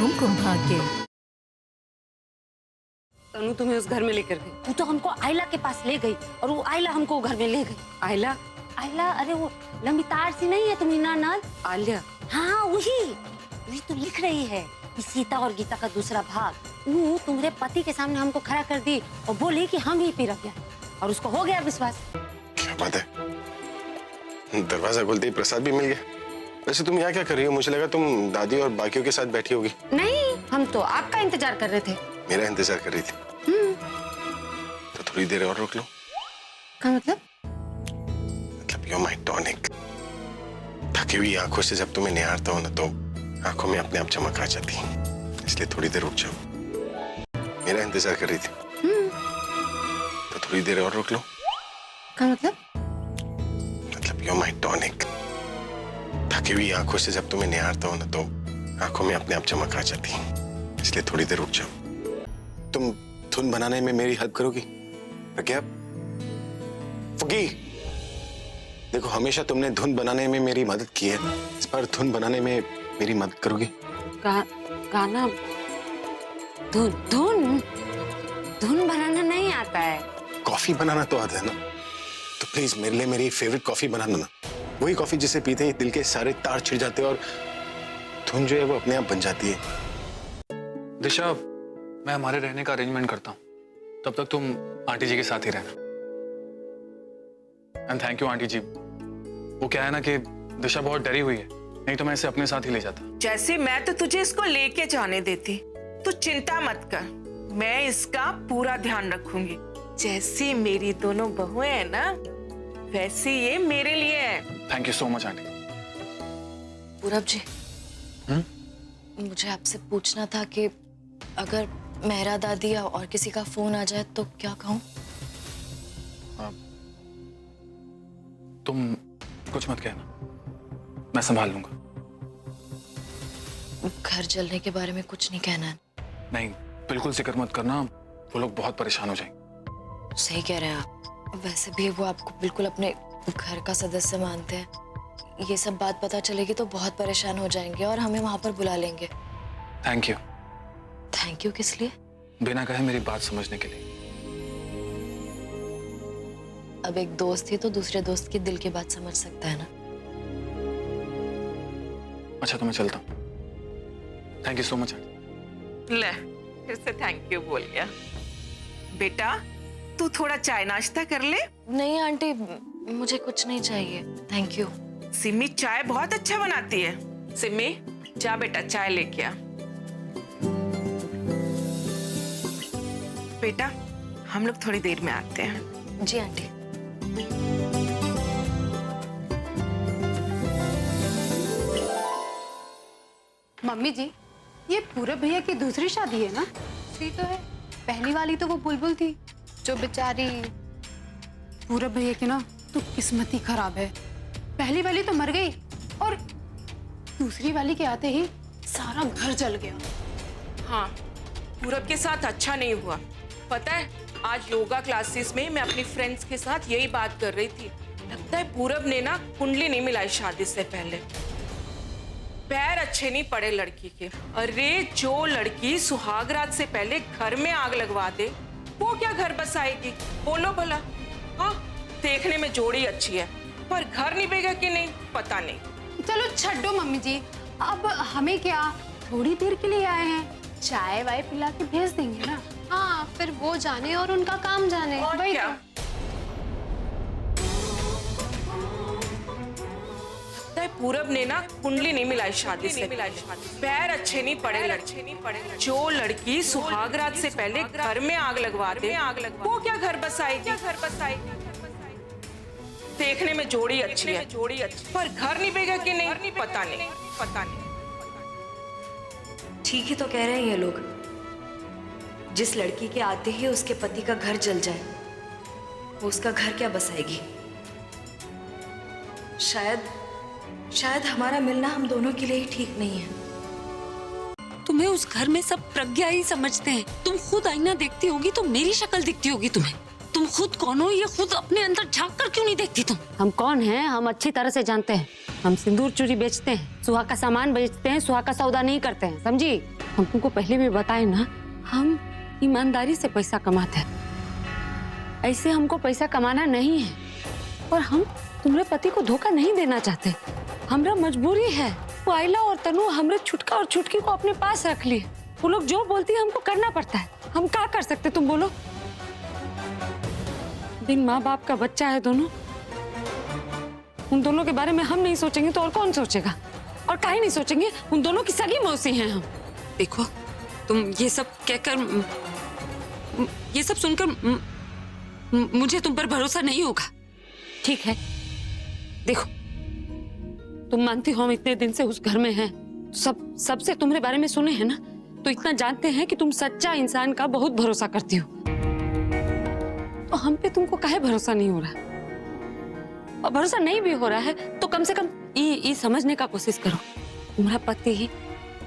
कुमकुम भाग्य। तनु तुम्हें उस घर में लेकर गई? वो तो हमको आयला के पास ले गई और वो आयला हमको घर में ले गई। आयला? आयला, अरे वो लंबी तार सी नहीं है तुम्हें नानाद? आलिया? हाँ वही तो लिख रही है कि सीता और गीता का दूसरा भाग। वो तुम्हारे पति के सामने हमको खड़ा कर दी और बोली कि हम ही पी रख और उसको हो गया विश्वास। क्या बात है, दरवाजा खुलते ही प्रसाद भी मिल गया। वैसे तुम यहाँ क्या कर रही हो? मुझे लगा तुम दादी और बाकियों के साथ बैठी होगी। नहीं, हम तो आपका इंतजार कर रहे थे। मेरा इंतजार कर रही थी? तो थोड़ी देर और रुक लो। क्या मतलब? You my tonic. थकी हुई आंखों से जब तुम्हें निहारता हूं ना तो आंखों में अपने आप चमक आ जाती है, इसलिए थोड़ी देर रुक जाओ। मेरा इंतजार कर रही थी तो थोड़ी देर और रुक लो। क्या मतलब? You my tonic. थकी हुई आंखों से जब तुम्हें निहारता हूं ना तो आंखों में अपने आप चमक आ जाती है, इसलिए थोड़ी देर रुक जाओ। तुम धुन बनाने में मेरी हेल्प करोगी? क्या फुगी? देखो, हमेशा तुमने धुन बनाने में मेरी मदद की है, इस बार धुन बनाने में मेरी मदद करोगी? गाना? धुन बनाना नहीं आता है। कॉफी बनाना तो आता है ना, तो प्लीज मेरे लिए मेरी फेवरेट कॉफी बनाना ना। वही कॉफी जिसे पीते ही दिल के सारे तार छिड़ जाते हैं और धुन जो है वो अपने आप बन जाती है। दिशा, मैं हमारे रहने का अरेंजमेंट करता हूँ, तब तक तुम आंटी जी के साथ ही रहना। एंड थैंक यू आंटी जी। वो क्या है ना कि दिशा बहुत डरी हुई है, नहीं तो मैं इसे अपने साथ ही ले जाता। जैसे मैं तो तुझे इसको लेके जाने देती, तू चिंता मत कर, मैं इसका पूरा ध्यान रखूंगी। जैसी मेरी दोनों बहुएं हैं ना, वैसे ये मेरे लिए है। Thank you so much aunty. पूरब जी, मुझे आपसे पूछना था कि अगर मेहरा दादी या और किसी का फोन आ जाए तो क्या कहूँ? तुम कुछ मत कहना, मैं संभाल लूंगा। घर जलने के बारे में कुछ नहीं कहना है? नहीं, बिल्कुल जिक्र मत करना, वो लोग बहुत परेशान हो जाएंगे। सही कह रहे हैं आप। वैसे भी वो आपको बिल्कुल अपने घर का सदस्य मानते हैं। ये सब बात पता चलेगी तो बहुत परेशान हो जाएंगे और हमें वहां पर बुला लेंगे। Thank you. थैंक यू किस लिए? बिना कहे मेरी बात समझने के लिए। अब एक दोस्त ही तो दूसरे दोस्त की दिल की बात समझ सकता है ना। अच्छा तो मैं चलता हूँ। Thank you so much. ले, फिर से थैंक यू बोल गया। बेटा, तू थोड़ा चाय नाश्ता कर ले। नहीं आंटी, मुझे कुछ नहीं चाहिए, थैंक यू। सिमी चाय बहुत अच्छा बनाती है। सिमी, जा बेटा चाय लेके आ। बेटा, हम लोग थोड़ी देर में आते हैं। जी आंटी। मम्मी जी, ये पूरब भैया की दूसरी शादी है ना? सही तो है, पहली वाली तो वो बुलबुल थी जो बेचारी। पूरब भैया की ना तो किस्मत ही खराब है। पहली वाली तो मर गई और दूसरी वाली के आते ही सारा घर जल गया। हाँ, पूरब के साथ अच्छा नहीं हुआ। पता है, आज योगा क्लासेस में मैं अपनी फ्रेंड्स के साथ यही बात कर रही थी। लगता है पूरब ने ना कुंडली नहीं मिलाई शादी से पहले। पैर अच्छे नहीं पड़े लड़की के। अरे जो लड़की सुहागरात से पहले घर में आग लगवा दे, वो क्या घर बसाएगी? बोलो भला। हाँ, देखने में जोड़ी अच्छी है, पर घर निभेगा कि नहीं पता नहीं। चलो छड्डो मम्मी जी, अब हमें क्या, थोड़ी देर के लिए आए हैं, चाय वाय पिला के भेज देंगे ना। हाँ, फिर वो जाने और उनका काम जाने। और वही क्या? पूरब ने ना कुंडली नहीं मिलाई शादी से। पैर अच्छे नहीं पड़े लड़के। जो लड़की सुहागरात से पहले घर में आग लगवा दे, वो क्या घर बसाएगी? देखने में जोड़ी अच्छी है, पर घर निभेगा कि नहीं पता नहीं। ठीक ही तो कह रहे हैं ये लोग। जिस लड़की के आते ही उसके पति का घर जल जाए, वो उसका घर क्या बसाएगी? शायद हमारा मिलना हम दोनों के लिए ही ठीक नहीं है। तुम्हें उस घर में सब प्रज्ञा ही समझते हैं। तुम खुद आईना देखती होगी तो मेरी शक्ल दिखती होगी तुम्हें। तुम खुद कौन हो ये खुद अपने अंदर झांक कर क्यों नहीं देखती तुम? हम कौन हैं हम अच्छी तरह से जानते हैं। हम सिंदूर चूड़ी बेचते हैं, सुहा का सामान बेचते हैं, सुहा का सौदा नहीं करते हैं, समझी? हम तुमको पहले भी बताए ना, हम ईमानदारी से पैसा कमाते हैं। ऐसे हमको पैसा कमाना नहीं है और हम तुम्हारे पति को धोखा नहीं देना चाहते। हमरा मजबूरी है। वो आइला और तनु हमरे छुटका और छुटकी को अपने पास रख लिए। वो लोग जो बोलती है हमको करना पड़ता है। हम क्या कर सकते, तुम बोलो? बिन माँ बाप का बच्चा है दोनों। उन दोनों के बारे में हम नहीं सोचेंगे तो और कौन सोचेगा? और काहे नहीं सोचेंगे? उन दोनों की सगी मौसी हैं हम। देखो, तुम ये सब कहकर, ये सब सुनकर मुझे तुम पर भरोसा नहीं होगा। ठीक है, देखो, तुम मानती हो हम इतने दिन से उस घर में हैं, सबसे तुम्हारे बारे में सुने हैं ना, तो इतना जानते हैं कि तुम सच्चा इंसान का बहुत भरोसा करती हो। तो हम पे तुमको काहे भरोसा नहीं हो रहा? और भरोसा नहीं भी हो रहा है तो कम से कम ये समझने का कोशिश करो, तुम्हारा पति ही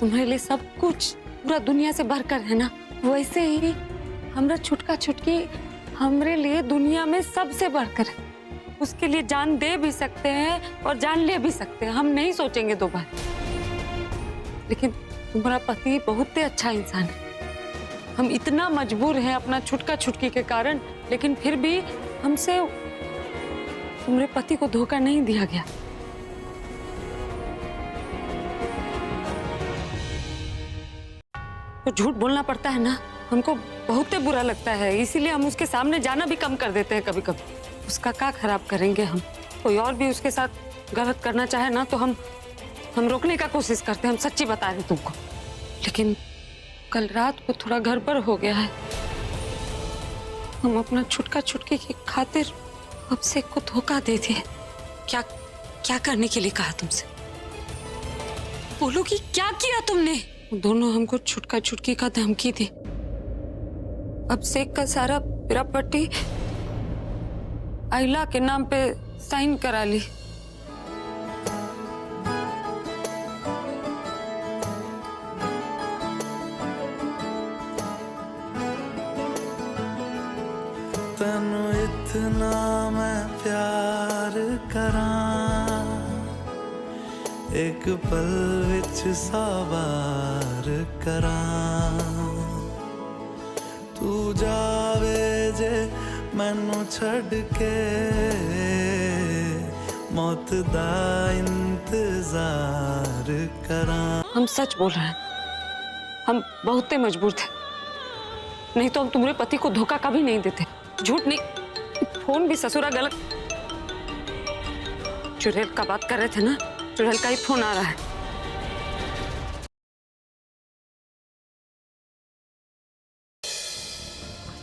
तुम्हारे लिए सब कुछ, पूरा दुनिया से बढ़कर है ना। वैसे ही हमरा छुटका छुटकी हमरे लिए दुनिया में सबसे बढ़कर है। उसके लिए जान दे भी सकते हैं और जान ले भी सकते हैं, हम नहीं सोचेंगे दो बार। लेकिन तुम्हारा पति बहुत ही अच्छा इंसान है। हम इतना मजबूर हैं अपना छुटका छुटकी के कारण, लेकिन फिर भी हमसे तुम्हारे पति को धोखा नहीं दिया गया। तो झूठ बोलना पड़ता है ना, हमको बहुत बुरा लगता है, इसीलिए हम उसके सामने जाना भी कम कर देते हैं कभी कभी। उसका क्या खराब करेंगे हम? कोई और भी उसके साथ गलत करना चाहे ना तो हम रोकने का कोशिश करते हैं, हम सच्ची बता रहे तुमको। लेकिन कल रात को थोड़ा गड़बड़ हो गया है। हम अपना छुटका छुटकी की खातिर अभिषेक को धोखा दे दिए। क्या करने के लिए कहा तुमसे? बोलो कि क्या किया तुमने? दोनों हमको छुटका छुटकी का धमकी दी। अभिषेक का सारा प्रॉपर्टी आइला के नाम पे साइन करा ली। तनु इतना मैं प्यार करां, एक पल विच सवार करां, तू जावे जे मैनू छड़ के, मौत दा इंतजार करां। हम सच बोल रहे हैं, हम बहुत मजबूर थे, नहीं तो हम तुम्हारे पति को धोखा कभी नहीं देते। झूठ नहीं, फोन भी ससुरा गलत। चुड़ैल का बात कर रहे थे ना, चुड़ैल का ही फोन आ रहा है।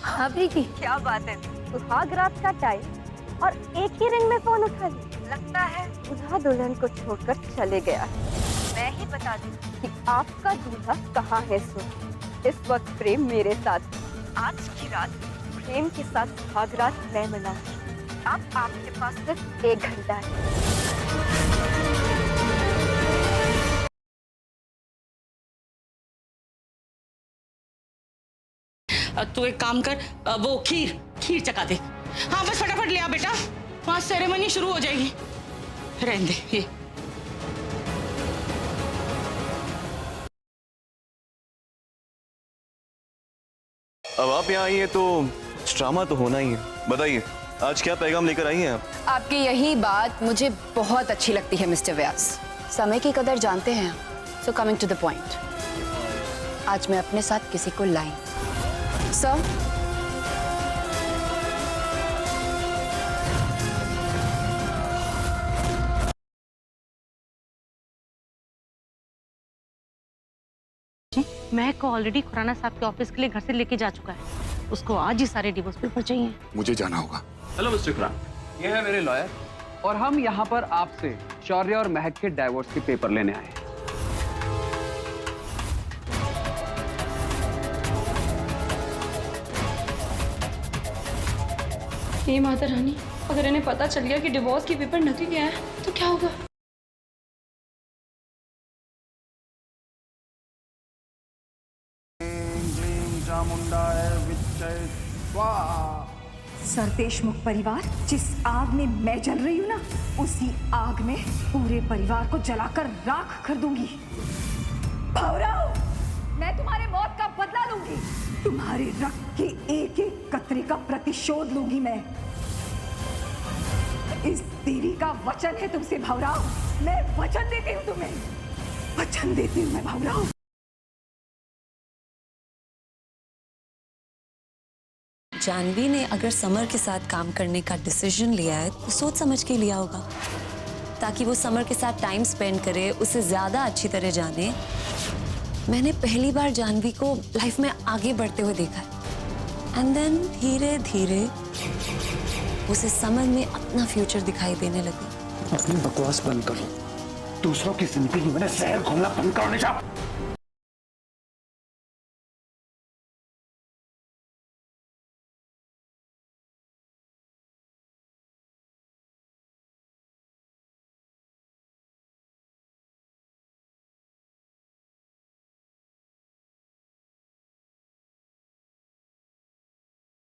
हाँ बेटी, क्या बात है? सुहाग रात का टाइम और एक ही रिंग में फोन उठा लिया। लगता है दूल्हा दुल्हन को छोड़कर चले गया है। मैं ही बता दूं कि आपका दूल्हा कहाँ है। सो इस वक्त प्रेम मेरे साथ। आज की रात प्रेम के साथ सुहाग रात मैं मनाऊंगी। अब आपके पास सिर्फ 1 घंटा है। तू एक काम कर, वो खीर चका दे। हाँ बस फटाफट ले आ बेटा, वहाँ सेरेमनी शुरू हो जाएगी। रहने दे ये। अब आप यहाँ आई हैं तो ड्रामा तो होना ही है। बताइए आज क्या पैगाम लेकर आई हैं आप? आपकी यही बात मुझे बहुत अच्छी लगती है मिस्टर व्यास। समय की कदर जानते हैं, so coming to the point. आज मैं अपने साथ किसी को लाई। सर, महक को ऑलरेडी खुराना साहब के ऑफिस के लिए घर से लेके जा चुका है। उसको आज ही सारे डिवोर्स पेपर चाहिए। मुझे जाना होगा। हेलो मिस्टर खुराना, ये है मेरे लॉयर और हम यहाँ पर आपसे शौर्य और महक के डाइवोर्स के पेपर लेने आए हैं। हे माता रानी, अगर इन्हें पता चल गया कि डिवोर्स के पेपर नकली गया है तो क्या होगा? सर देशमुख परिवार, जिस आग में मैं जल रही हूँ ना, उसी आग में पूरे परिवार को जलाकर राख कर दूंगी। भौराव, मैं तुम्हारे मौत का बदला लूंगी। तुम्हारे रक्त के एक एक कतरे का प्रतिशोध लूंगी मैं। इस देवी का वचन है तुमसे भौराव, मैं वचन देती हूँ तुम्हें, वचन देती हूँ मैं भौराव। जानवी ने अगर समर के साथ काम करने का डिसीजन लिया है तो सोच समझ के लिया होगा, ताकि वो समर के साथ टाइम स्पेंड करे, उसे ज्यादा अच्छी तरह जाने। मैंने पहली बार जानवी को लाइफ में आगे बढ़ते हुए देखा है, एंड देन धीरे धीरे उसे समर में अपना फ्यूचर दिखाई देने लगी। अपनी बकवास बंद करो, दूसरों की जिंदगी में शहर घूमना बंद करो निशा।